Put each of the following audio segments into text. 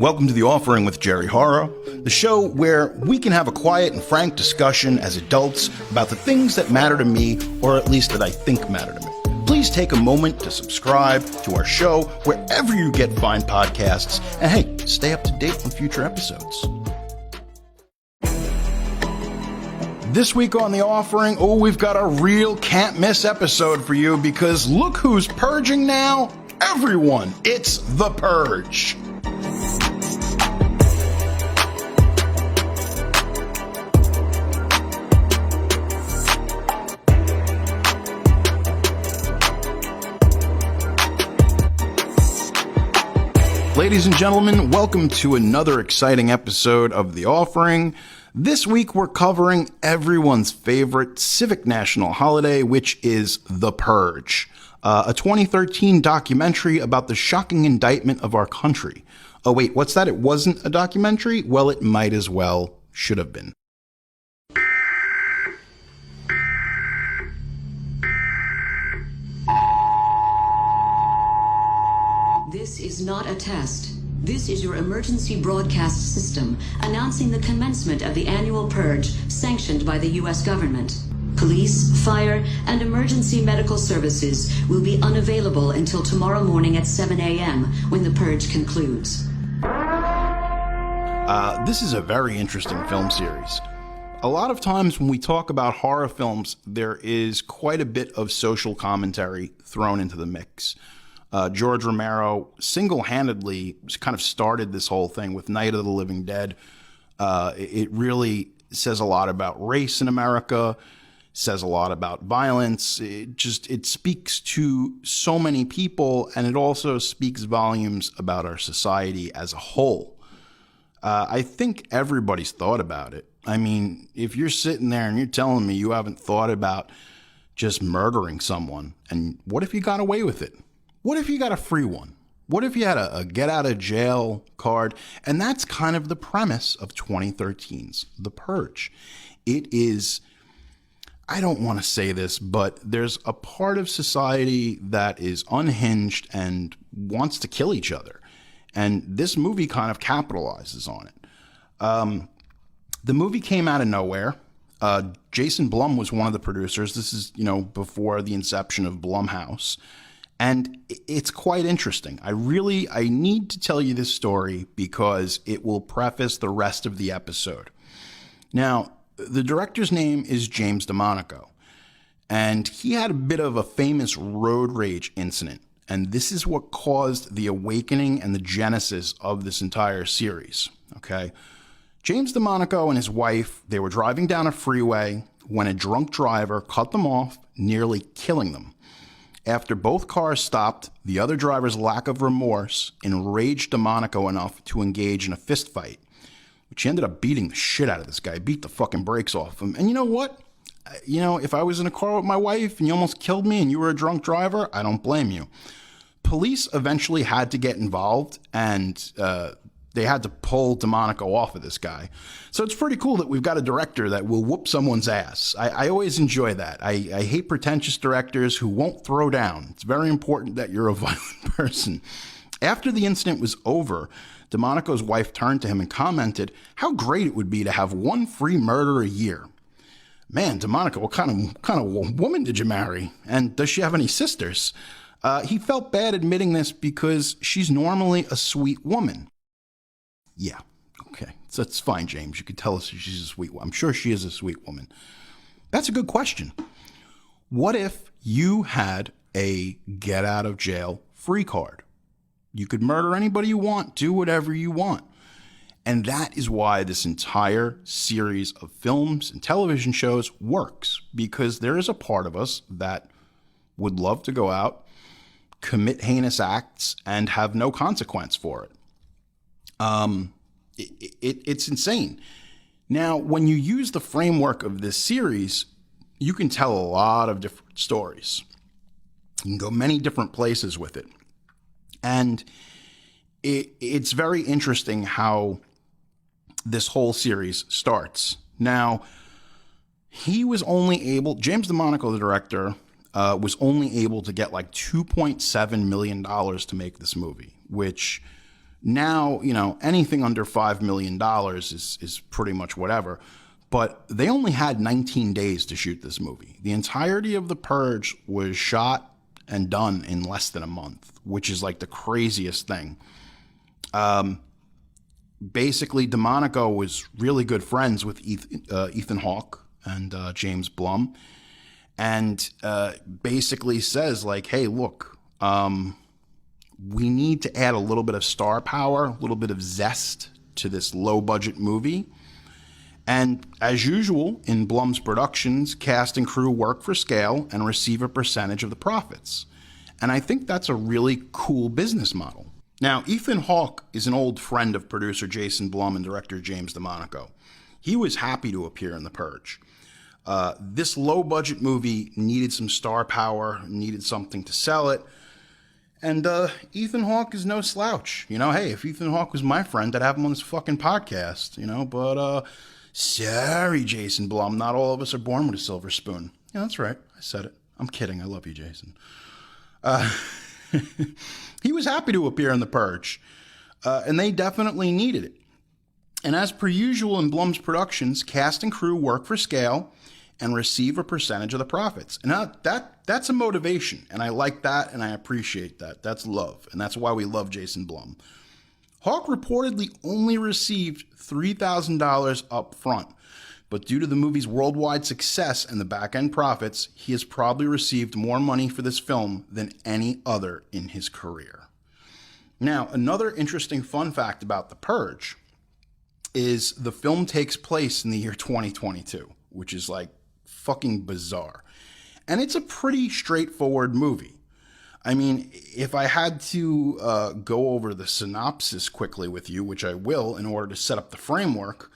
Welcome to The Offering with Jerry Horror, the show where we can have a quiet and frank discussion as adults about the things that matter to me, or at least that I think matter to me. Please take a moment to subscribe to our show wherever you get fine podcasts, and hey, stay up to date on future episodes. This week on The Offering, we've got a real can't-miss episode for you because look who's purging now? Everyone! It's The Purge! Ladies and gentlemen, welcome to another exciting episode of The Offering. This week we're covering everyone's favorite civic national holiday, which is The Purge, a 2013 documentary about the shocking indictment of our country. Oh wait, what's that? It wasn't a documentary? Well, it might as well should have been. This is not a test. This is your emergency broadcast system announcing the commencement of the annual purge sanctioned by the U.S. government. Police, fire, and emergency medical services will be unavailable until tomorrow morning at 7 a.m. when the purge concludes. This is a very interesting film series. A lot of times when we talk about horror films, there is quite a bit of social commentary thrown into the mix. George Romero single-handedly kind of started this whole thing with Night of the Living Dead. It really says a lot about race in America, says a lot about violence. It speaks to so many people, and it also speaks volumes about our society as a whole. I think everybody's thought about it. I mean, if you're sitting there and you're telling me you haven't thought about just murdering someone, and what if you got away with it? What if you got a free one? What if you had a get-out-of-jail card? And that's kind of the premise of 2013's The Purge. It is, I don't want to say this, but there's a part of society that is unhinged and wants to kill each other. And this movie kind of capitalizes on it. The movie came out of nowhere. Jason Blum was one of the producers. This is, before the inception of Blumhouse. And it's quite interesting. I need to tell you this story because it will preface the rest of the episode. Now, the director's name is James DeMonaco, and he had a bit of a famous road rage incident. And this is what caused the awakening and the genesis of this entire series, okay? James DeMonaco and his wife, they were driving down a freeway when a drunk driver cut them off, nearly killing them. After both cars stopped, the other driver's lack of remorse enraged DeMonaco enough to engage in a fist fight, which he ended up beating the shit out of this guy, beat the fucking brakes off him. And you know what? If I was in a car with my wife and you almost killed me and you were a drunk driver, I don't blame you. Police eventually had to get involved, and they had to pull DeMonaco off of this guy. So it's pretty cool that we've got a director that will whoop someone's ass. I always enjoy that. I hate pretentious directors who won't throw down. It's very important that you're a violent person. After the incident was over, DeMonaco's wife turned to him and commented how great it would be to have one free murder a year. Man, DeMonaco, what kind of woman did you marry? And does she have any sisters? He felt bad admitting this because she's normally a sweet woman. Yeah, okay. So that's fine, James. You could tell us she's a sweet woman. I'm sure she is a sweet woman. That's a good question. What if you had a get-out-of-jail free card? You could murder anybody you want, do whatever you want. And that is why this entire series of films and television shows works, because there is a part of us that would love to go out, commit heinous acts, and have no consequence for it. It's insane. Now, when you use the framework of this series, you can tell a lot of different stories. You can go many different places with it. And it's very interesting how this whole series starts. Now, James DeMonaco, the director, was only able to get like $2.7 million to make this movie, which Now, anything under $5 million is pretty much whatever. But they only had 19 days to shoot this movie. The entirety of The Purge was shot and done in less than a month, which is like the craziest thing. Basically, DeMonico was really good friends with Ethan Hawke and James Blum, and basically says, like, hey, look, we need to add a little bit of star power, a little bit of zest to this low-budget movie. And as usual in Blum's productions, cast and crew work for scale and receive a percentage of the profits. And I think that's a really cool business model. Now, Ethan Hawke is an old friend of producer Jason Blum and director James DeMonico. He was happy to appear in The Purge. This low-budget movie needed some star power, needed something to sell it. And Ethan Hawke is no slouch. Hey, if Ethan Hawke was my friend, I'd have him on this fucking podcast, but sorry, Jason Blum, not all of us are born with a silver spoon. Yeah, that's right. I said it. I'm kidding. I love you, Jason. He was happy to appear in The Purge, and they definitely needed it. And as per usual in Blum's productions, cast and crew work for scale and receive a percentage of the profits. And that's a motivation, and I like that, and I appreciate that. That's love, and that's why we love Jason Blum. Hawke reportedly only received $3,000 up front, but due to the movie's worldwide success and the back-end profits, he has probably received more money for this film than any other in his career. Now, another interesting fun fact about The Purge is the film takes place in the year 2022, which is like fucking bizarre. And it's a pretty straightforward movie. I mean, if I had to go over the synopsis quickly with you, which I will in order to set up the framework,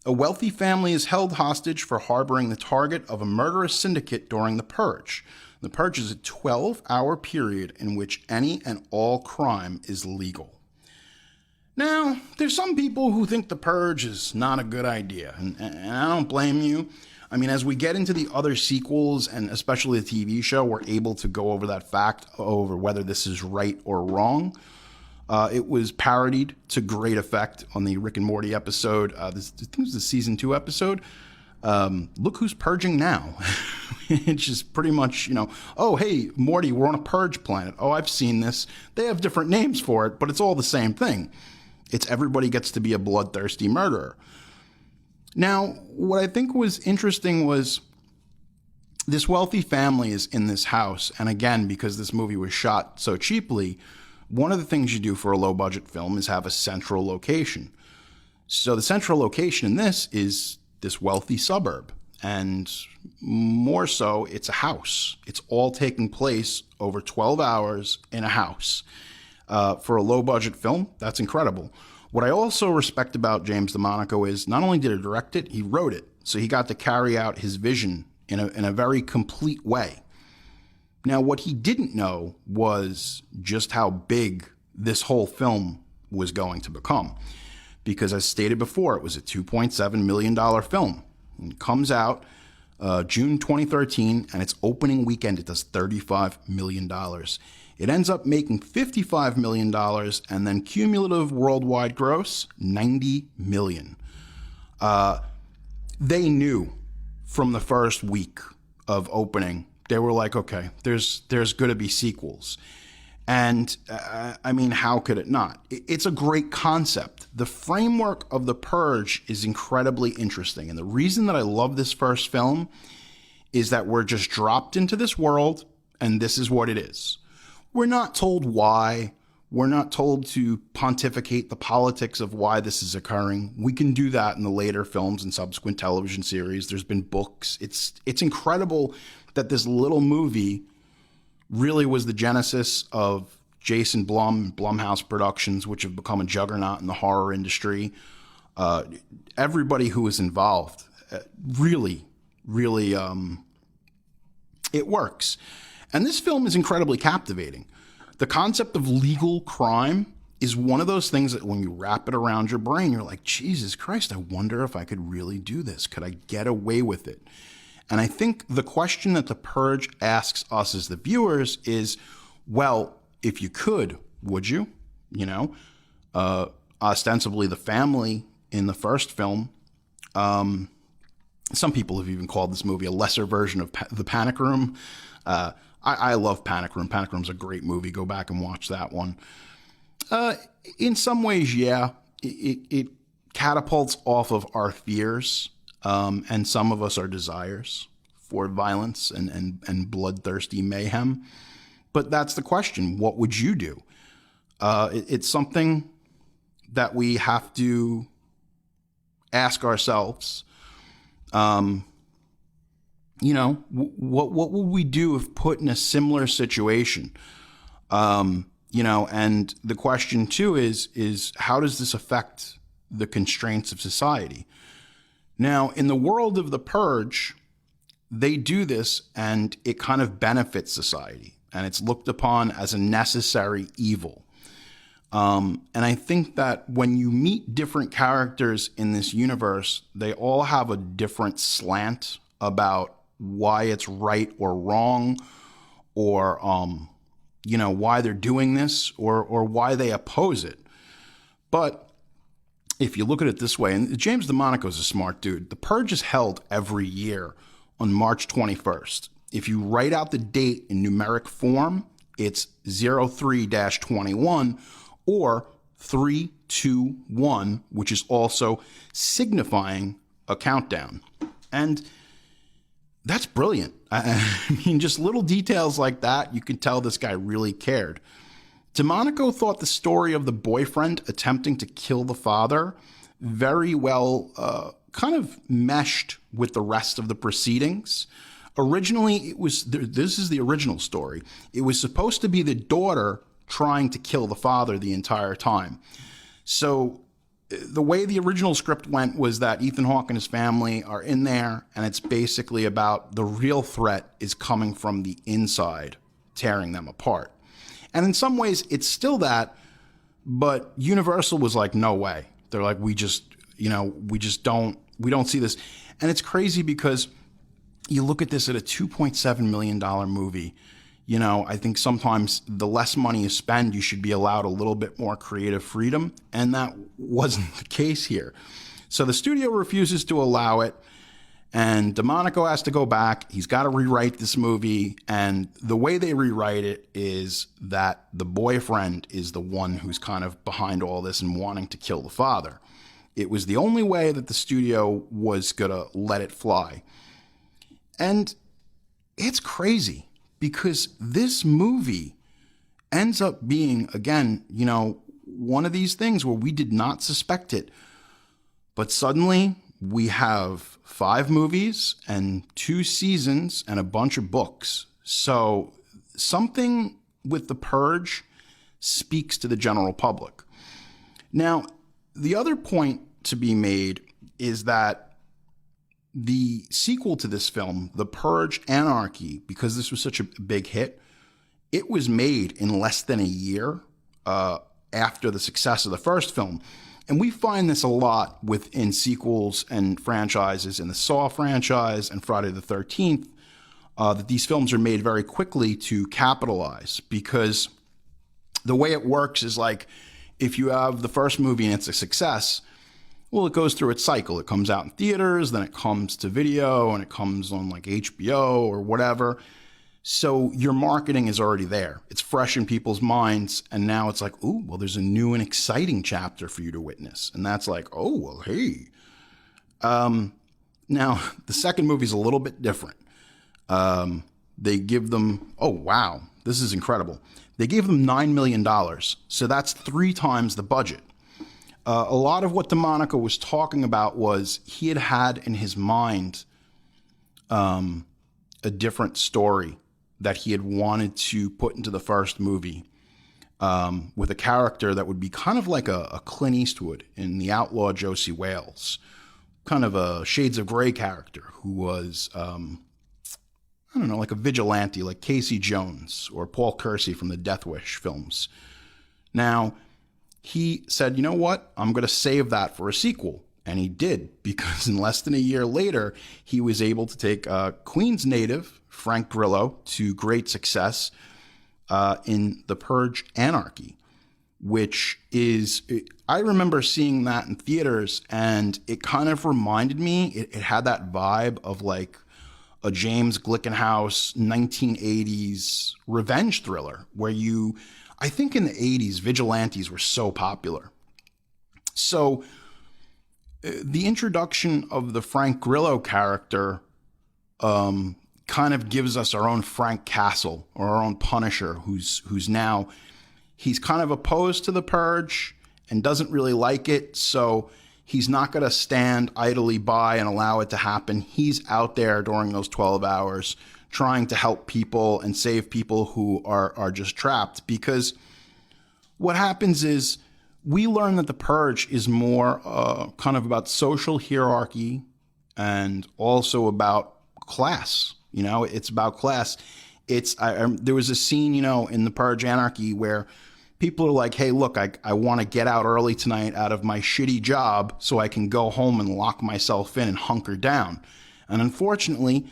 a wealthy family is held hostage for harboring the target of a murderous syndicate during the Purge. The Purge is a 12-hour period in which any and all crime is legal. Now, there's some people who think the Purge is not a good idea, and I don't blame you. I mean, as we get into the other sequels, and especially the TV show, we're able to go over that fact, over whether this is right or wrong. It was parodied to great effect on the Rick and Morty episode. I think it was the season 2 episode. Look who's purging now. It's just pretty much, oh, hey, Morty, we're on a purge planet. Oh, I've seen this. They have different names for it, but it's all the same thing. It's everybody gets to be a bloodthirsty murderer. Now, what I think was interesting was this wealthy family is in this house. And again, because this movie was shot so cheaply, one of the things you do for a low-budget film is have a central location. So the central location in this is this wealthy suburb. And more so, it's a house. It's all taking place over 12 hours in a house. For a low-budget film, that's incredible. What I also respect about James DeMonico is not only did he direct it, he wrote it. So he got to carry out his vision in a very complete way. Now, what he didn't know was just how big this whole film was going to become. Because as stated before, it was a $2.7 million film. It comes out June 2013, and its opening weekend, it does $35 million. It ends up making $55 million, and then cumulative worldwide gross, $90 million. They knew from the first week of opening, they were like, okay, there's going to be sequels. And I mean, how could it not? It's a great concept. The framework of The Purge is incredibly interesting. And the reason that I love this first film is that we're just dropped into this world, and this is what it is. We're not told why. We're not told to pontificate the politics of why this is occurring. We can do that in the later films and subsequent television series. There's been books. It's incredible that this little movie really was the genesis of Jason Blum, Blumhouse Productions, which have become a juggernaut in the horror industry. Everybody who was involved, really, it works. And this film is incredibly captivating. The concept of legal crime is one of those things that when you wrap it around your brain, you're like, Jesus Christ, I wonder if I could really do this. Could I get away with it? And I think the question that The Purge asks us as the viewers is, well, if you could, would you? ostensibly the family in the first film. Some people have even called this movie a lesser version of The Panic Room. I love Panic Room. Panic Room's a great movie. Go back and watch that one. In some ways, yeah, it catapults off of our fears and some of us our desires for violence and bloodthirsty mayhem. But that's the question. What would you do? It's something that we have to ask ourselves. What would we do if put in a similar situation? And the question too is how does this affect the constraints of society? Now, in the world of the Purge, they do this and it kind of benefits society and it's looked upon as a necessary evil. And I think that when you meet different characters in this universe, they all have a different slant about why it's right or wrong, or why they're doing this, or why they oppose it. But if you look at it this way, and James DeMonaco is a smart dude, the Purge is held every year on March 21st. If you write out the date in numeric form, it's 03-21 or 321, which is also signifying a countdown. And that's brilliant. I mean, just little details like that, you can tell this guy really cared. DeMonaco thought the story of the boyfriend attempting to kill the father very well kind of meshed with the rest of the proceedings. Originally, it was, this is the original story. It was supposed to be the daughter trying to kill the father the entire time. So the way the original script went was that Ethan Hawke and his family are in there, and it's basically about the real threat is coming from the inside, tearing them apart. And in some ways, it's still that, but Universal was like, no way. They're like, we don't see this. And it's crazy because you look at this at a $2.7 million movie. I think sometimes the less money you spend, you should be allowed a little bit more creative freedom. And that wasn't the case here. So the studio refuses to allow it. And DeMonaco has to go back. He's got to rewrite this movie. And the way they rewrite it is that the boyfriend is the one who's kind of behind all this and wanting to kill the father. It was the only way that the studio was going to let it fly. And it's crazy because this movie ends up being, again, one of these things where we did not suspect it. But suddenly we have 5 movies and 2 seasons and a bunch of books. So something with The Purge speaks to the general public. Now, the other point to be made is that the sequel to this film, The Purge Anarchy, because this was such a big hit, it was made in less than a year after the success of the first film. And we find this a lot within sequels and franchises in the Saw franchise and Friday the 13th, that these films are made very quickly to capitalize, because the way it works is like if you have the first movie and it's a success, well, it goes through its cycle. It comes out in theaters, then it comes to video, and it comes on like HBO or whatever. So your marketing is already there. It's fresh in people's minds. And now it's like, ooh, well, there's a new and exciting chapter for you to witness. And that's like, oh, well, hey. Now, the second movie is a little bit different. They give them, oh, wow, this is incredible. They gave them $9 million. So that's 3 times the budget. A lot of what DeMonaco was talking about was he had in his mind a different story that he had wanted to put into the first movie, with a character that would be kind of like a Clint Eastwood in The Outlaw Josie Wales, kind of a Shades of Grey character who was, like a vigilante, like Casey Jones or Paul Kersey from the Death Wish films. Now, he said, you know what? I'm going to save that for a sequel. And he did, because in less than a year later, he was able to take Queens native Frank Grillo to great success in The Purge Anarchy. which is, I remember seeing that in theaters, and it kind of reminded me, it had that vibe of like a James Glickenhaus 1980s revenge thriller, where I think in the 80s, vigilantes were so popular. So the introduction of the Frank Grillo character kind of gives us our own Frank Castle, or our own Punisher, who's now, he's kind of opposed to the Purge and doesn't really like it, so he's not going to stand idly by and allow it to happen. He's out there during those 12 hours trying to help people and save people who are just trapped. Because what happens is we learn that the Purge is more kind of about social hierarchy and also about class. It's about class. There was a scene, in the Purge Anarchy where people are like, hey, look, I want to get out early tonight out of my shitty job so I can go home and lock myself in and hunker down. And unfortunately,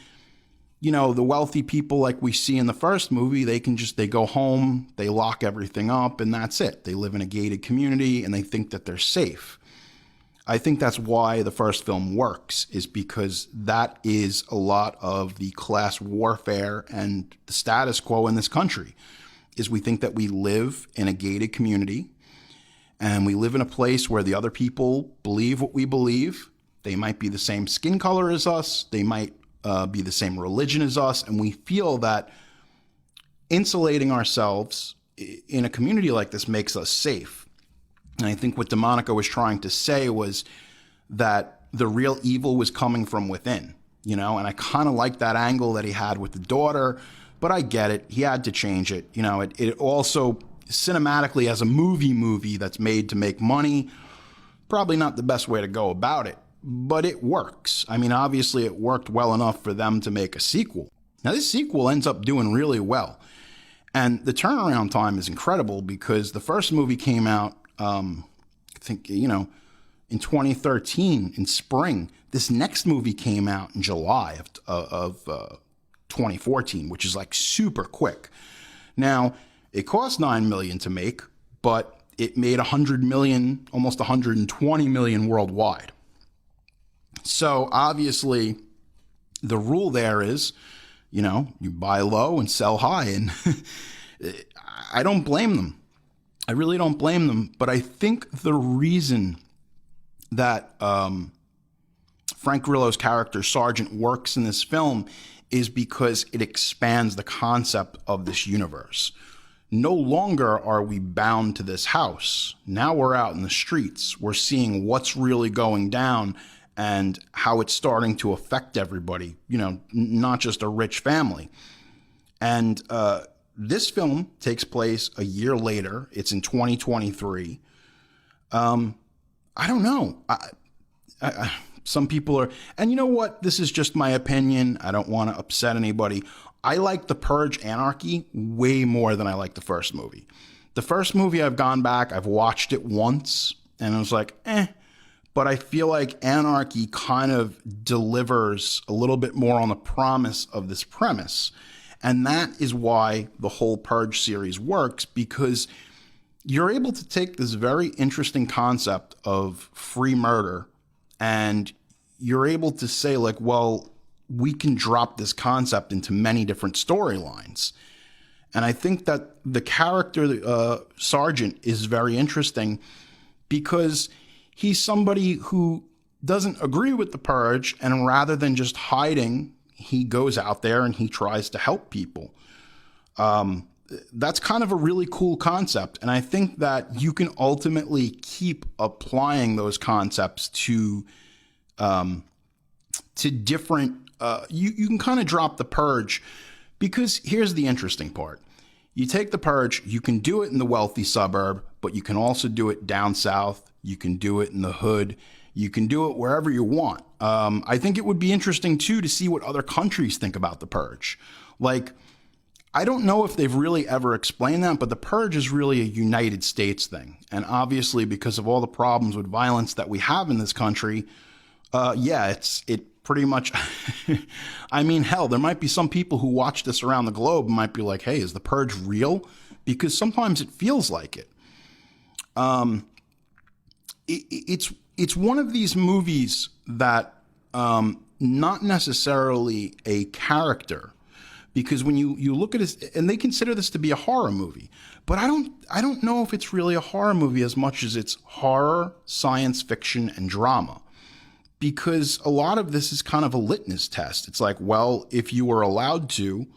the wealthy people like we see in the first movie, they go home, they lock everything up, and that's it. They live in a gated community and they think that they're safe. I think that's why the first film works, is because that is a lot of the class warfare and the status quo in this country, is we think that we live in a gated community and we live in a place where the other people believe what we believe. They might be the same skin color as us. They might be the same religion as us. And we feel that insulating ourselves in a community like this makes us safe. And I think what DeMonica was trying to say was that the real evil was coming from within, and I kind of like that angle that he had with the daughter, but I get it. He had to change it. It also cinematically, as a movie that's made to make money, probably not the best way to go about it, but it works. I mean, obviously it worked well enough for them to make a sequel. Now this sequel ends up doing really well. And the turnaround time is incredible, because the first movie came out, I think, in 2013 in spring. This next movie came out in July of 2014, which is like super quick. Now, it cost $9 million to make, but it made $100 million, almost $120 million worldwide. So obviously, the rule there is, you buy low and sell high, and I don't blame them. I really don't blame them. But I think the reason that Frank Grillo's character, Sergeant, works in this film is because it expands the concept of this universe. No longer are we bound to this house. Now we're out in the streets. We're seeing what's really going down and how it's starting to affect everybody, not just a rich family. And this film takes place a year later. It's in 2023. I don't know. Some people are, and you know what? This is just my opinion. I don't want to upset anybody. I like the Purge Anarchy way more than I like the first movie. The first movie, I've gone back, I've watched it once, and I was like, but I feel like Anarchy kind of delivers a little bit more on the promise of this premise. And that is why the whole Purge series works, because you're able to take this very interesting concept of free murder and you're able to say, like, well, we can drop this concept into many different storylines. And I think that the character, Sergeant, is very interesting because he's somebody who doesn't agree with the Purge, and rather than just hiding, he goes out there and he tries to help people. That's kind of a really cool concept. And I think that you can ultimately keep applying those concepts to different, you can kind of drop the Purge, because here's the interesting part. You take the Purge, you can do it in the wealthy suburb, but you can also do it down south. You can do it in the hood. You can do it wherever you want. I think it would be interesting, too, to see what other countries think about the Purge. Like, I don't know if they've really ever explained that, but the Purge is really a United States thing. And obviously, because of all the problems with violence that we have in this country, it pretty much, I mean, hell, there might be some people who watch this around the globe and might be like, hey, is the Purge real? Because sometimes it feels like it. It's one of these movies that not necessarily a character, because when you look at it, and they consider this to be a horror movie, but I don't know if it's really a horror movie as much as it's horror, science fiction, and drama. Because a lot of this is kind of a litmus test. It's like, well, if you were allowed to,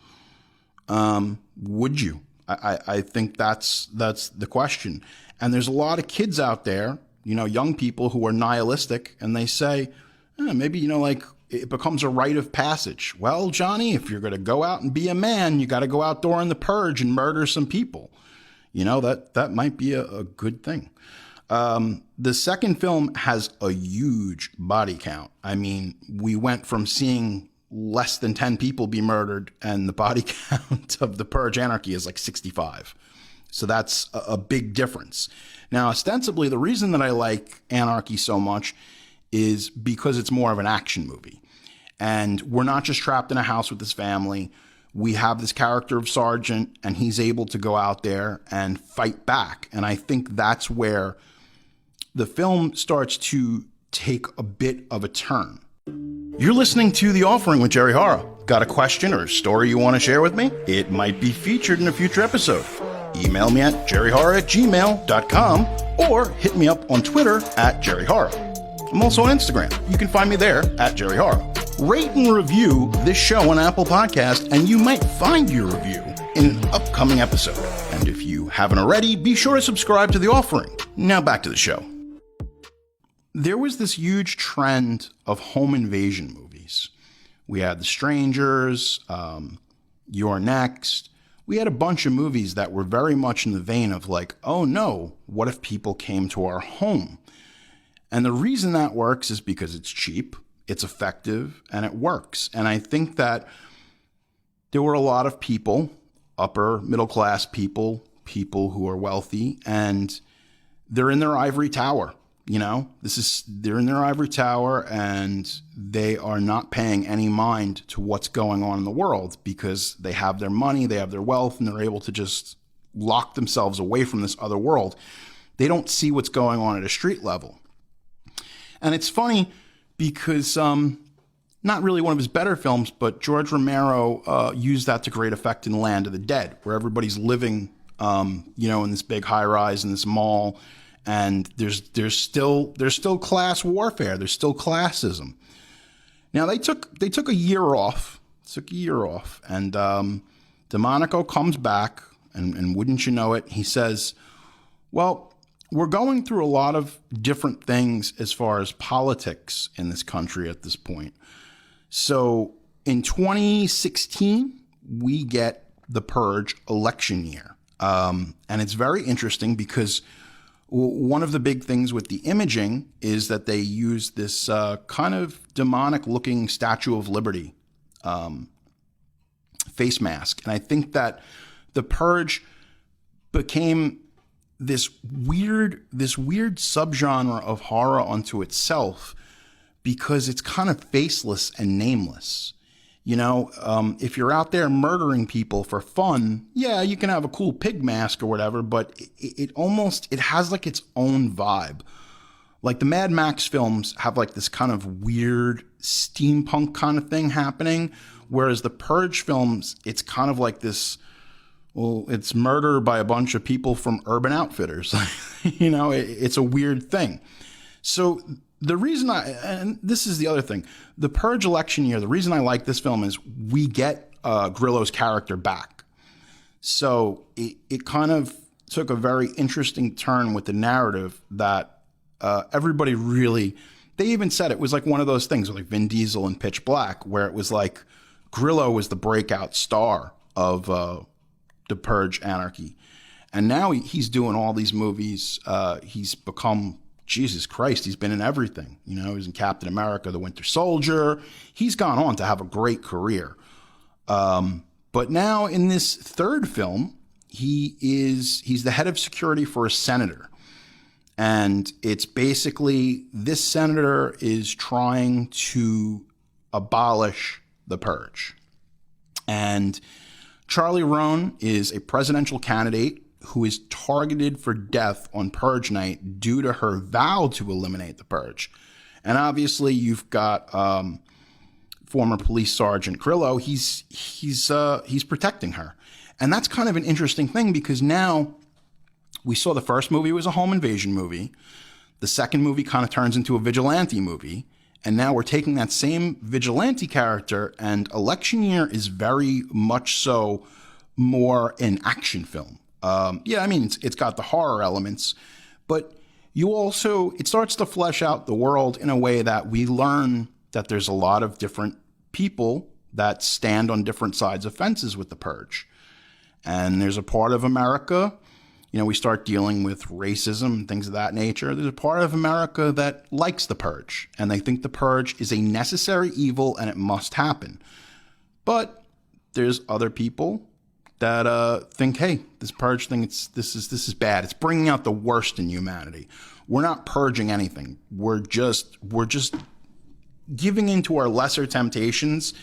would you? I think that's the question. And there's a lot of kids out there, young people who are nihilistic, and they say, maybe, like it becomes a rite of passage. Well, Johnny, if you're going to go out and be a man, you got to go out during the purge and murder some people. That might be a good thing. The second film has a huge body count. I mean, we went from seeing less than 10 people be murdered, and the body count of the Purge Anarchy is like 65. So that's a big difference. Now, ostensibly, the reason that I like Anarchy so much is because it's more of an action movie. And we're not just trapped in a house with this family. We have this character of Sergeant, and he's able to go out there and fight back. And I think that's where the film starts to take a bit of a turn. You're listening to The Offering with Jerry Hara. Got a question or a story you want to share with me? It might be featured in a future episode. Email me at jerryhara@gmail.com or hit me up on Twitter at jerryhara. I'm also on Instagram. You can find me there at jerryhara. Rate and review this show on Apple Podcast, and you might find your review in an upcoming episode. And if you haven't already, be sure to subscribe to The Offering. Now back to the show. There was this huge trend of home invasion movies. We had The Strangers, You're Next. We had a bunch of movies that were very much in the vein of like, oh no, what if people came to our home? And the reason that works is because it's cheap, it's effective, and it works. And I think that there were a lot of people, upper middle class people who are wealthy, and they're in their ivory tower. They're in their ivory tower, and they are not paying any mind to what's going on in the world because they have their money, they have their wealth, and they're able to just lock themselves away from this other world. They don't see what's going on at a street level. And it's funny because not really one of his better films, but George Romero used that to great effect in Land of the Dead, where everybody's living, in this big high rise in this mall. And there's still class warfare. There's still classism. Now they took a year off. And DeMonico comes back, and wouldn't you know it, he says, "Well, we're going through a lot of different things as far as politics in this country at this point. So in 2016, we get the Purge election year, and it's very interesting because." One of the big things with the imaging is that they use this kind of demonic-looking Statue of Liberty face mask. And I think that the Purge became this weird subgenre of horror unto itself because it's kind of faceless and nameless. If you're out there murdering people for fun, yeah, you can have a cool pig mask or whatever, but it has like its own vibe. Like the Mad Max films have like this kind of weird steampunk kind of thing happening, whereas the Purge films, it's kind of like this, well, it's murder by a bunch of people from Urban Outfitters. It's a weird thing. So the reason and this is the other thing, the Purge election year, the reason I like this film is we get Grillo's character back. So it kind of took a very interesting turn with the narrative that everybody really, they even said it was like one of those things like Vin Diesel in Pitch Black, where it was like Grillo was the breakout star of the Purge Anarchy. And now he's doing all these movies. He's become, Jesus Christ, he's been in everything. He was in Captain America, The Winter Soldier. He's gone on to have a great career. But now in this third film, he's the head of security for a senator. And it's basically this senator is trying to abolish the Purge. And Charlie Roan is a presidential candidate who is targeted for death on Purge night due to her vow to eliminate the Purge. And obviously you've got former police sergeant Grillo. He's protecting her. And that's kind of an interesting thing, because now we saw the first movie was a home invasion movie. The second movie kind of turns into a vigilante movie. And now we're taking that same vigilante character, and Election Year is very much so more an action film. Yeah, I mean, it's got the horror elements, but it starts to flesh out the world in a way that we learn that there's a lot of different people that stand on different sides of fences with the Purge. And there's a part of America, we start dealing with racism and things of that nature. There's a part of America that likes the Purge, and they think the Purge is a necessary evil and it must happen. But there's other people that think, hey, this Purge thing, this is bad. It's bringing out the worst in humanity. We're not purging anything. We're just giving into our lesser temptations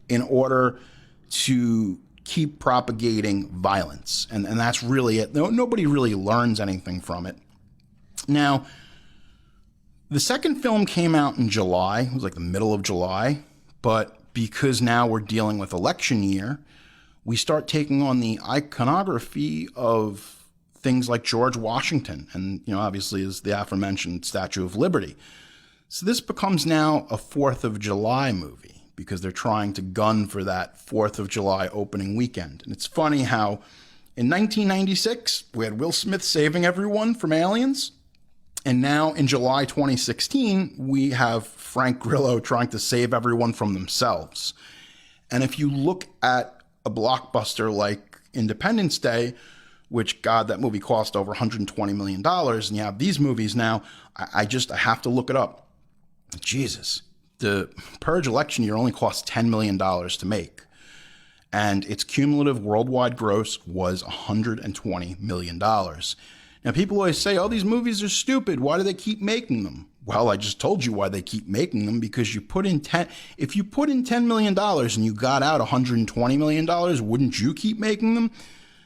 in order to keep propagating violence. And that's really it. Nobody really learns anything from it. Now, the second film came out in July. It was like the middle of July. But because now we're dealing with election year, we start taking on the iconography of things like George Washington and, obviously is the aforementioned Statue of Liberty. So this becomes now a 4th of July movie, because they're trying to gun for that 4th of July opening weekend. And it's funny how in 1996, we had Will Smith saving everyone from aliens. And now in July 2016, we have Frank Grillo trying to save everyone from themselves. And if you look at a blockbuster like Independence Day, which, God, that movie cost over $120 million, and you have these movies now, I have to look it up. Jesus. The Purge election year only cost $10 million to make, and its cumulative worldwide gross was $120 million. Now, people always say, oh, these movies are stupid. Why do they keep making them? Well, I just told you why they keep making them, because if you put in $10 million and you got out $120 million, wouldn't you keep making them?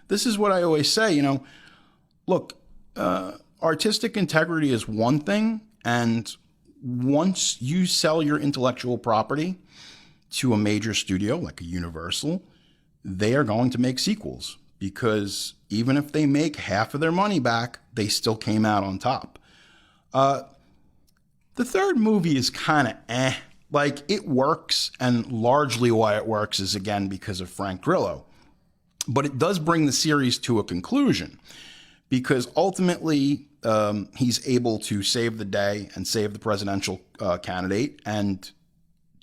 This is what I always say, look, artistic integrity is one thing, and once you sell your intellectual property to a major studio like a Universal, they are going to make sequels, because even if they make half of their money back, they still came out on top. The third movie is kind of like it works, and largely why it works is, again, because of Frank Grillo. But it does bring the series to a conclusion, because ultimately he's able to save the day and save the presidential candidate, and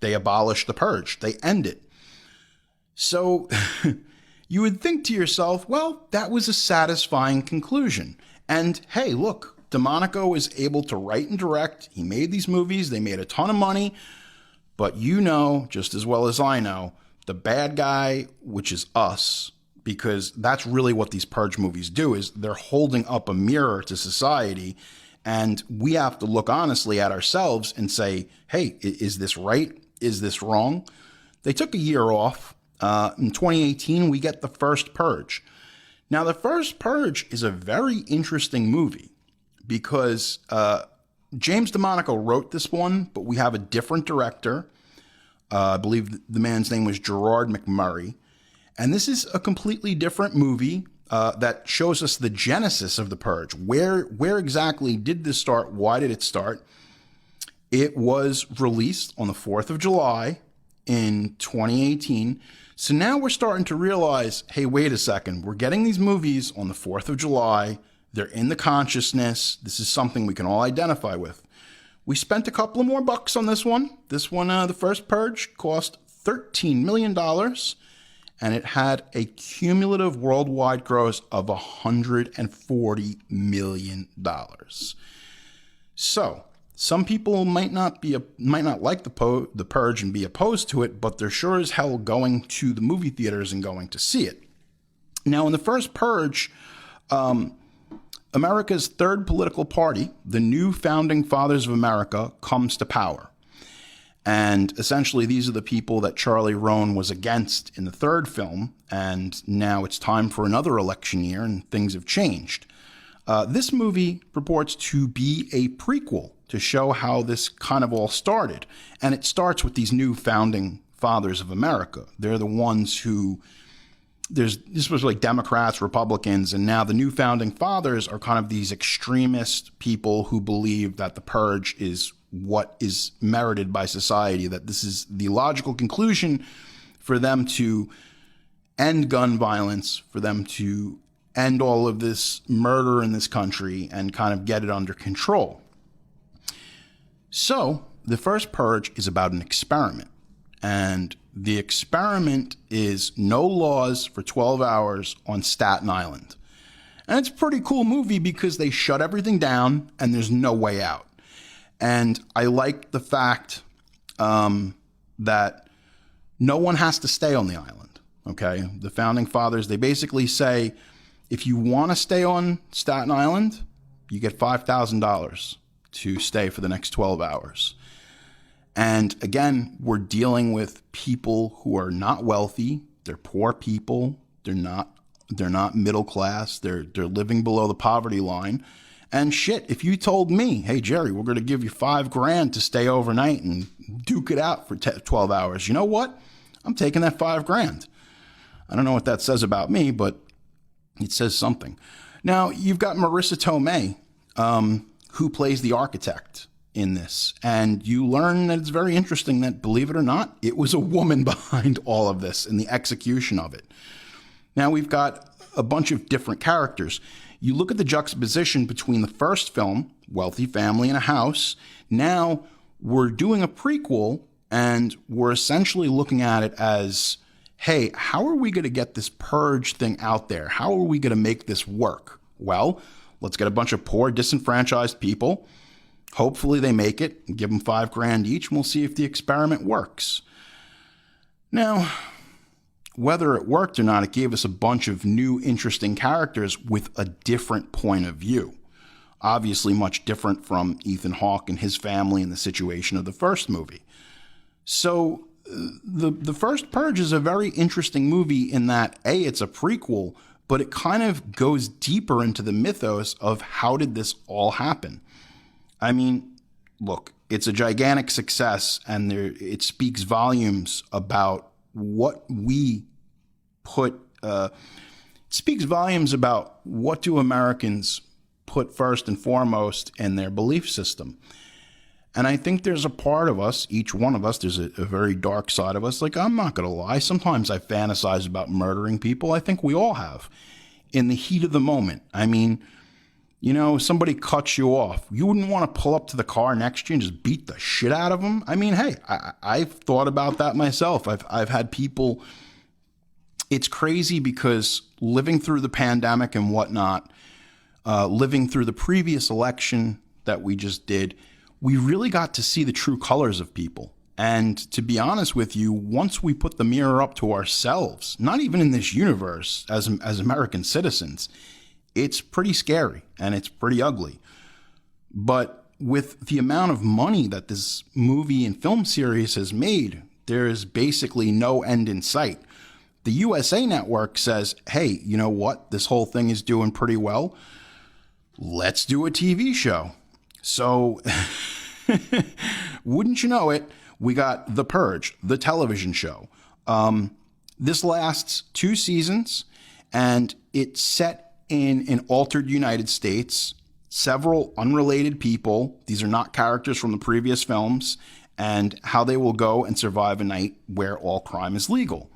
they abolish the Purge. They end it. So you would think to yourself, well, that was a satisfying conclusion. And hey, look, DeMonico is able to write and direct. He made these movies. They made a ton of money. But just as well as I know, the bad guy, which is us, because that's really what these Purge movies do, is they're holding up a mirror to society, and we have to look honestly at ourselves and say, hey, is this right? Is this wrong? They took a year off. In 2018, we get the first Purge. Now, the first Purge is a very interesting movie, because James DeMonico wrote this one, but we have a different director. I believe the man's name was Gerard McMurray. And this is a completely different movie that shows us the genesis of the Purge. Where exactly did this start? Why did it start? It was released on the 4th of July in 2018. So now we're starting to realize, hey, wait a second. We're getting these movies on the 4th of July. They're in the consciousness. This is something we can all identify with. We spent a couple of more bucks on this one. This one, the first Purge, cost $13 million. And it had a cumulative worldwide gross of $140 million. So some people might not like the Purge and be opposed to it, but they're sure as hell going to the movie theaters and going to see it. Now, in the first Purge, America's third political party, the new Founding Fathers of America, comes to power. And essentially, these are the people that Charlie Roan was against in the third film. And now it's time for another election year, and things have changed. This movie purports to be a prequel to show how this kind of all started. And it starts with these new founding fathers of America. They're the ones who, this was like Democrats, Republicans, and now the new founding fathers are kind of these extremist people who believe that the purge is what is merited by society, that this is the logical conclusion for them to end gun violence, for them to end all of this murder in this country and kind of get it under control. So the first purge is about an experiment. And the experiment is no laws for 12 hours on Staten Island. And it's a pretty cool movie because they shut everything down and there's no way out. And I like the fact that no one has to stay on the island, okay? The founding fathers, they basically say, if you want to stay on Staten Island, you get $5,000 to stay for the next 12 hours. And again, we're dealing with people who are not wealthy. They're poor people. They're not middle class. They're living below the poverty line. And shit, if you told me, hey, Jerry, we're going to give you $5,000 to stay overnight and duke it out for 12 hours, you know what? I'm taking that $5,000. I don't know what that says about me, but it says something. Now, you've got Marissa Tomei, who plays the architect in this. And you learn that it's very interesting that, believe it or not, it was a woman behind all of this and the execution of it. Now, we've got a bunch of different characters. You look at the juxtaposition between the first film, wealthy family in a house. Now we're doing a prequel and we're essentially looking at it as, hey, how are we going to get this purge thing out there? How are we going to make this work? Well, let's get a bunch of poor, disenfranchised people. Hopefully they make it and give them $5,000 each, and we'll see if the experiment works. Now, whether it worked or not, it gave us a bunch of new, interesting characters with a different point of view. Obviously much different from Ethan Hawke and his family and the situation of the first movie. So the first Purge is a very interesting movie in that, A, it's a prequel, but it kind of goes deeper into the mythos of how did this all happen. I mean, look, it's a gigantic success, and it speaks volumes about what we put. It speaks volumes about what do Americans put first and foremost in their belief system. And I think there's a part of us, each one of us, there's a very dark side of us. Like, I'm not going to lie. Sometimes I fantasize about murdering people. I think we all have in the heat of the moment. I mean, you know, somebody cuts you off. You wouldn't want to pull up to the car next to you and just beat the shit out of them. I mean, hey, I've thought about that myself. I've had people. It's crazy because living through the pandemic and whatnot, living through the previous election that we just did, we really got to see the true colors of people. And to be honest with you, once we put the mirror up to ourselves, not even in this universe as American citizens, it's pretty scary and it's pretty ugly. But with the amount of money that this movie and film series has made, there is basically no end in sight. The USA Network says, hey, you know what? This whole thing is doing pretty well. Let's do a TV show. So, wouldn't you know it, we got The Purge, the television show. This lasts 2 seasons, and it's set in an altered United States, several unrelated people. These are not characters from the previous films, and how they will go and survive a night where all crime is legal.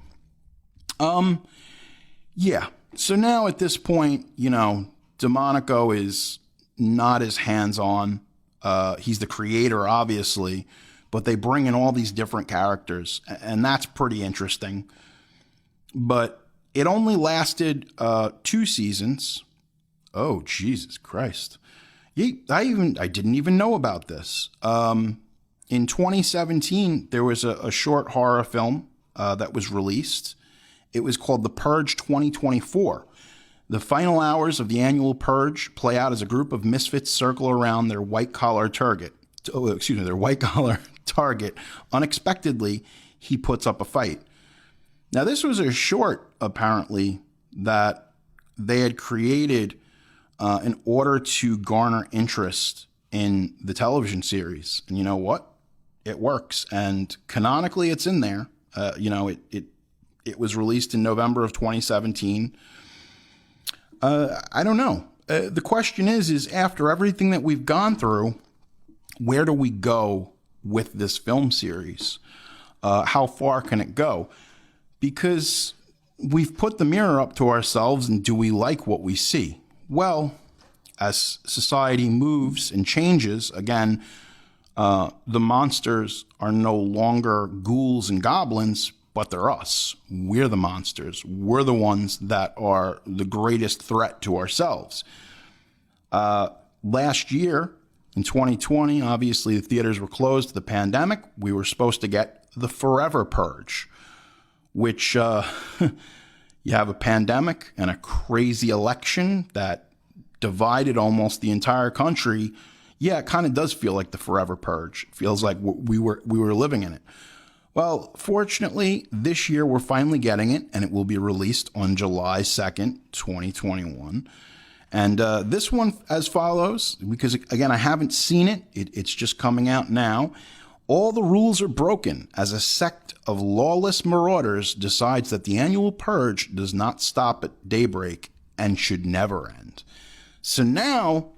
Yeah. So now at this point, you know, DeMonico is not as hands-on. He's the creator, obviously, but they bring in all these different characters, and that's pretty interesting. But it only lasted 2 seasons. Oh, Jesus Christ. I didn't even know about this. In 2017, there was a short horror film that was released. It was called The Purge 2024. The final hours of the annual Purge play out as a group of misfits circle around their white-collar target their white collar target, unexpectedly, he puts up a fight. Now, this was a short, apparently, that they had created in order to garner interest in the television series. And you know what? It works. And canonically, it's in there. It was released in November of 2017. I don't know. The question is after everything that we've gone through, where do we go with this film series? How far can it go? Because we've put the mirror up to ourselves, and do we like what we see? Well, as society moves and changes, again, the monsters are no longer ghouls and goblins, but they're us. We're the monsters. We're the ones that are the greatest threat to ourselves. Last year, in 2020, obviously the theaters were closed to the pandemic. We were supposed to get the Forever Purge, which you have a pandemic and a crazy election that divided almost the entire country. Yeah, it kind of does feel like the Forever Purge. It feels like we were living in it. Well, fortunately, this year we're finally getting it, and it will be released on July 2nd, 2021. And this one as follows, because, again, I haven't seen it. It's just coming out now. All the rules are broken as a sect of lawless marauders decides that the annual purge does not stop at daybreak and should never end. So now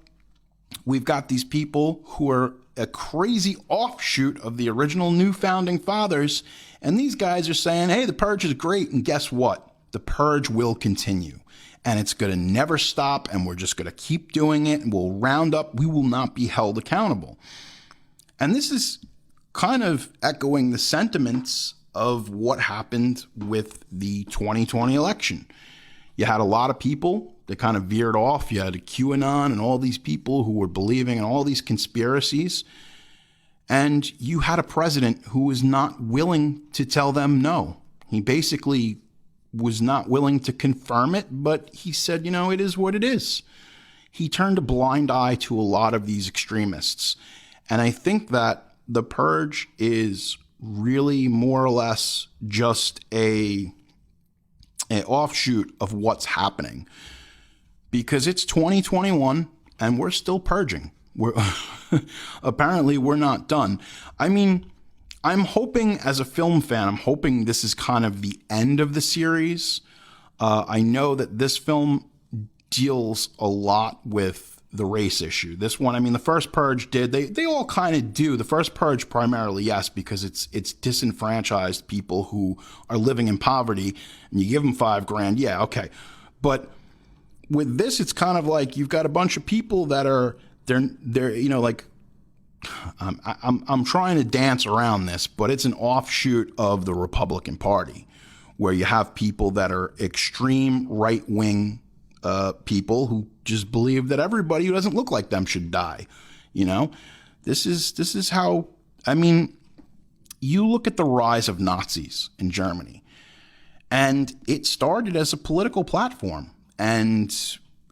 we've got these people who are a crazy offshoot of the original new founding fathers, and these guys are saying, hey, the purge is great, and guess what? The purge will continue, and it's going to never stop, and we're just going to keep doing it, and we'll round up. We will not be held accountable. And this is kind of echoing the sentiments of what happened with the 2020 election. You had a lot of people that kind of veered off. You had a QAnon and all these people who were believing in all these conspiracies. And you had a president who was not willing to tell them no. He basically was not willing to confirm it, but he said, it is what it is. He turned a blind eye to a lot of these extremists. And I think that the purge is really more or less just an offshoot of what's happening, because it's 2021 and we're still purging. Apparently we're not done. I mean, I'm hoping, as a film fan, I'm hoping this is kind of the end of the series. I know that this film deals a lot with the race issue. This one, I mean, the first Purge did. They all kind of do. The first Purge primarily, yes, because it's disenfranchised people who are living in poverty, and you give them $5,000. Yeah, okay. But with this, it's kind of like you've got a bunch of people that are they're like, I'm trying to dance around this, but it's an offshoot of the Republican Party, where you have people that are extreme right-wing people who just believe that everybody who doesn't look like them should die. This is how, I mean, you look at the rise of Nazis in Germany, and it started as a political platform. And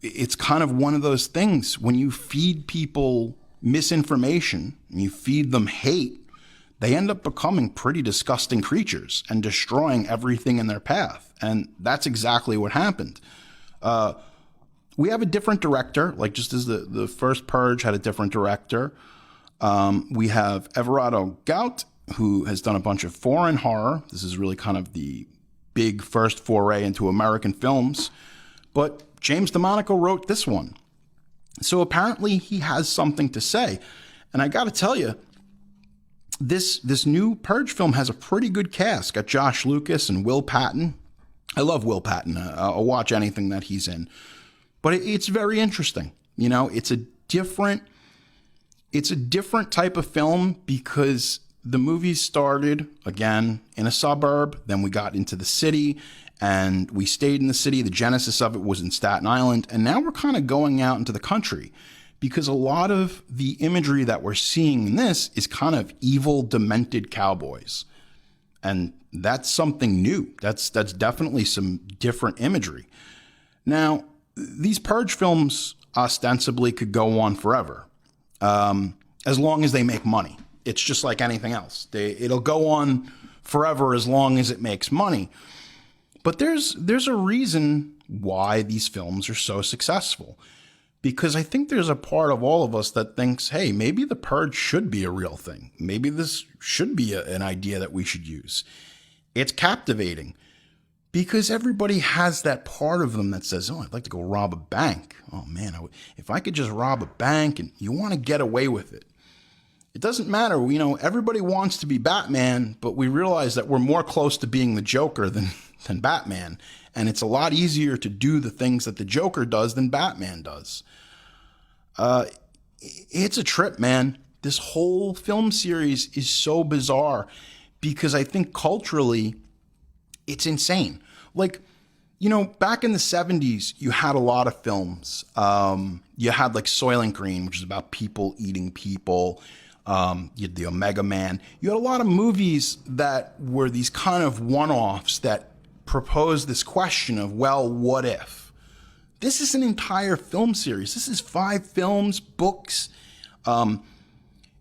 it's kind of one of those things when you feed people misinformation and you feed them hate, they end up becoming pretty disgusting creatures and destroying everything in their path. And that's exactly what happened. We have a different director, like just as the first Purge had a different director. We have Everardo Gout, who has done a bunch of foreign horror. This is really kind of the big first foray into American films. But James DeMonaco wrote this one. So apparently he has something to say. And I got to tell you, this new Purge film has a pretty good cast. Got Josh Lucas and Will Patton. I love Will Patton. I'll watch anything that he's in. But it's very interesting. It's a different type of film, because the movie started, again, in a suburb. Then we got into the city, and we stayed in the city. The genesis of it was in Staten Island. And now we're kind of going out into the country, because a lot of the imagery that we're seeing in this is kind of evil, demented cowboys. And that's something new. That's definitely some different imagery. Now, these Purge films ostensibly could go on forever. as long as they make money. It's just like anything else. It'll go on forever as long as it makes money. But there's a reason why these films are so successful. Because I think there's a part of all of us that thinks, hey, maybe the Purge should be a real thing. Maybe this should be an idea that we should use. It's captivating because everybody has that part of them that says, oh, I'd like to go rob a bank. Oh, man, if I could just rob a bank, and you want to get away with it. It doesn't matter. Everybody wants to be Batman, but we realize that we're more close to being the Joker than Batman. And it's a lot easier to do the things that the Joker does than Batman does. It's a trip, man. This whole film series is so bizarre because I think culturally it's insane. Like, back in the 70s, you had a lot of films. You had like Soylent Green, which is about people eating people. You had the Omega Man. You had a lot of movies that were these kind of one-offs that proposed this question of, well, what if? This is an entire film series. This is 5 films, books. And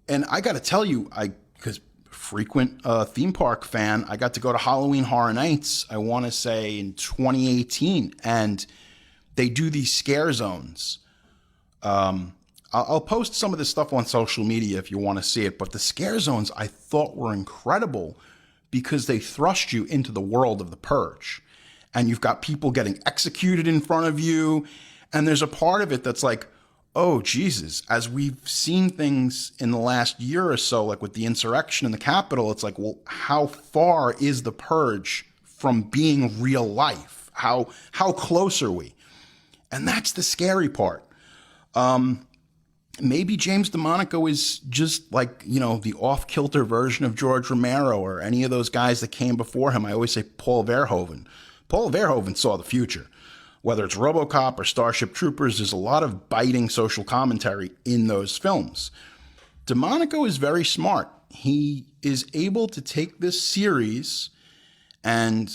I got to tell you, because frequent theme park fan, I got to go to Halloween Horror Nights, I want to say in 2018. And they do these scare zones. I'll post some of this stuff on social media if you want to see it. But the scare zones I thought were incredible because they thrust you into the world of the Purge. And you've got people getting executed in front of you. And there's a part of it that's like, oh, Jesus, as we've seen things in the last year or so, like with the insurrection in the Capitol, it's like, well, how far is the Purge from being real life? How close are we? And that's the scary part. Maybe James DeMonaco is just like, the off-kilter version of George Romero or any of those guys that came before him. I always say Paul Verhoeven. Paul Verhoeven saw the future. Whether it's RoboCop or Starship Troopers, there's a lot of biting social commentary in those films. DeMonaco is very smart. He is able to take this series and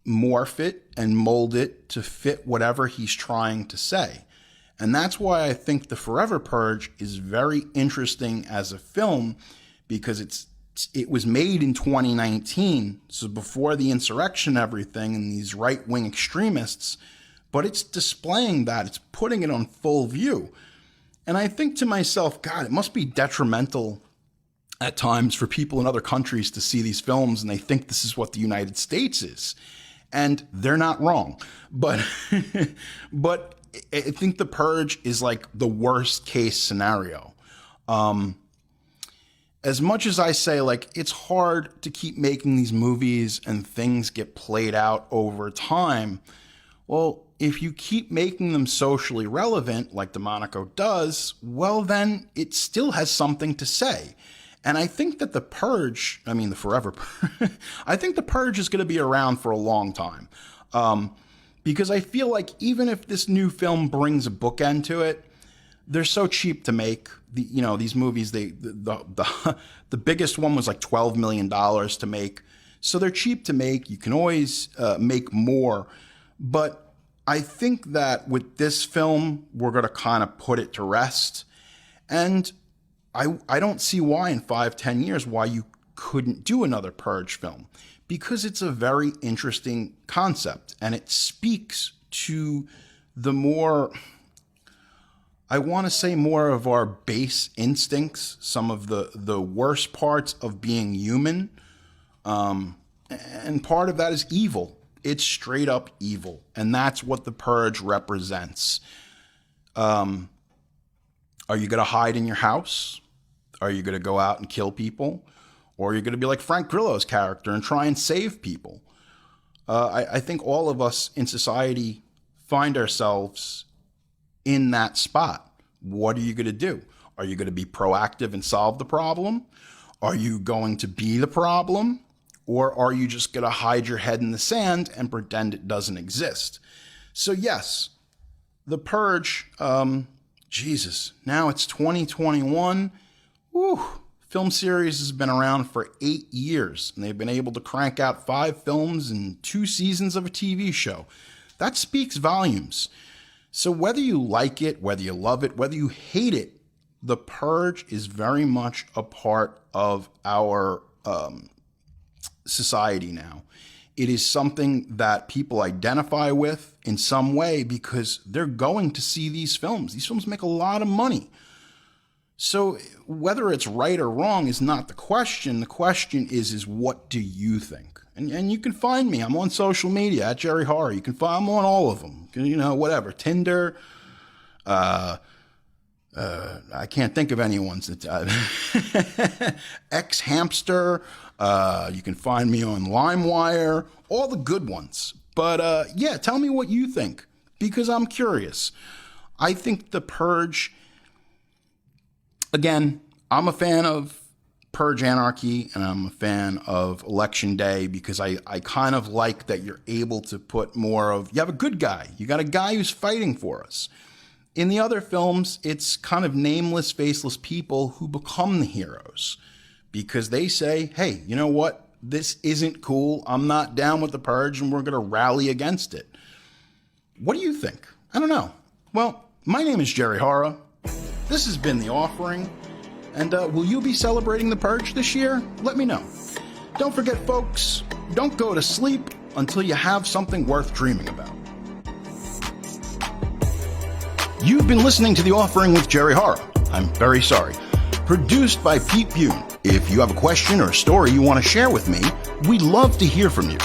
morph it and mold it to fit whatever he's trying to say. And that's why I think The Forever Purge is very interesting as a film, because it was made in 2019, so before the insurrection and everything and these right-wing extremists, but it's displaying that. It's putting it on full view. And I think to myself, God, it must be detrimental at times for people in other countries to see these films and they think this is what the United States is. And they're not wrong. But I think The Purge is like the worst case scenario. As much as I say, like, it's hard to keep making these movies and things get played out over time, well, if you keep making them socially relevant, like DeMonaco does, well, then it still has something to say. And I think that The Forever Purge, I think The Purge is going to be around for a long time. Because I feel like even if this new film brings a bookend to it, they're so cheap to make. These movies, the biggest one was like $12 million to make. So they're cheap to make. You can always make more. But I think that with this film, we're going to kind of put it to rest. And I don't see why in 5-10 years why you couldn't do another Purge film, because it's a very interesting concept and it speaks to the more, I want to say, more of our base instincts, some of the worst parts of being human. And part of that is evil. It's straight up evil. And that's what The Purge represents. Are you going to hide in your house? Are you going to go out and kill people? Or are you going to be like Frank Grillo's character and try and save people? I think all of us in society find ourselves in that spot. What are you going to do? Are you going to be proactive and solve the problem? Are you going to be the problem? Or are you just going to hide your head in the sand and pretend it doesn't exist? So yes, The Purge, Jesus, now it's 2021. Woo, film series has been around for 8 years, and they've been able to crank out 5 films and 2 seasons of a TV show. That speaks volumes. So whether you like it, whether you love it, whether you hate it, the Purge is very much a part of our society now. It is something that people identify with in some way because they're going to see these films. These films make a lot of money. So whether it's right or wrong is not the question. The question is what do you think? And you can find me. I'm on social media at Jerry Horror. You can find I'm on all of them. You know, whatever. Tinder. I can't think of anyone's. X Hamster. You can find me on LimeWire. All the good ones. But yeah, tell me what you think because I'm curious. I think The Purge. Again, I'm a fan of Purge Anarchy and I'm a fan of Election Day because I kind of like that you're able to put more of, you have a good guy. You got a guy who's fighting for us. In the other films, it's kind of nameless, faceless people who become the heroes because they say, hey, you know what? This isn't cool. I'm not down with the Purge and we're going to rally against it. What do you think? I don't know. Well, my name is Jerry Horror. This has been The Offering, and will you be celebrating the Purge this year? Let me know. Don't forget, folks, don't go to sleep until you have something worth dreaming about. You've been listening to The Offering with Jerry Horror. I'm very sorry. Produced by Pete Bune. If you have a question or a story you want to share with me, we'd love to hear from you.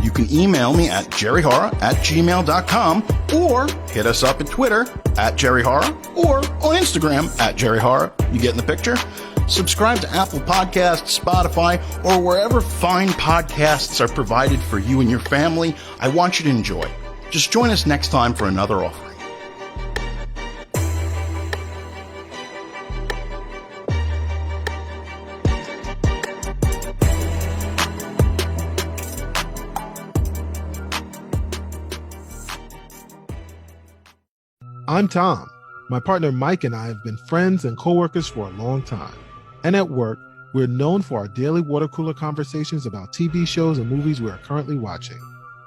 You can email me at jerryhorror@gmail.com or hit us up at Twitter @jerryhorror or on Instagram @jerryhorror. You getting the picture? Subscribe to Apple Podcasts, Spotify, or wherever fine podcasts are provided for you and your family. I want you to enjoy. Just join us next time for another offering. I'm Tom. My partner Mike and I have been friends and coworkers for a long time. And at work, we're known for our daily water cooler conversations about TV shows and movies we are currently watching.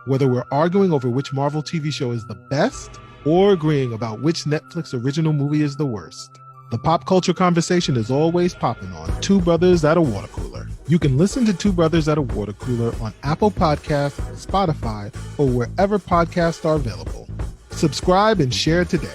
Whether we're arguing over which Marvel TV show is the best or agreeing about which Netflix original movie is the worst, the pop culture conversation is always popping on Two Brothers at a Water Cooler. You can listen to Two Brothers at a Water Cooler on Apple Podcasts, Spotify, or wherever podcasts are available. Subscribe and share today.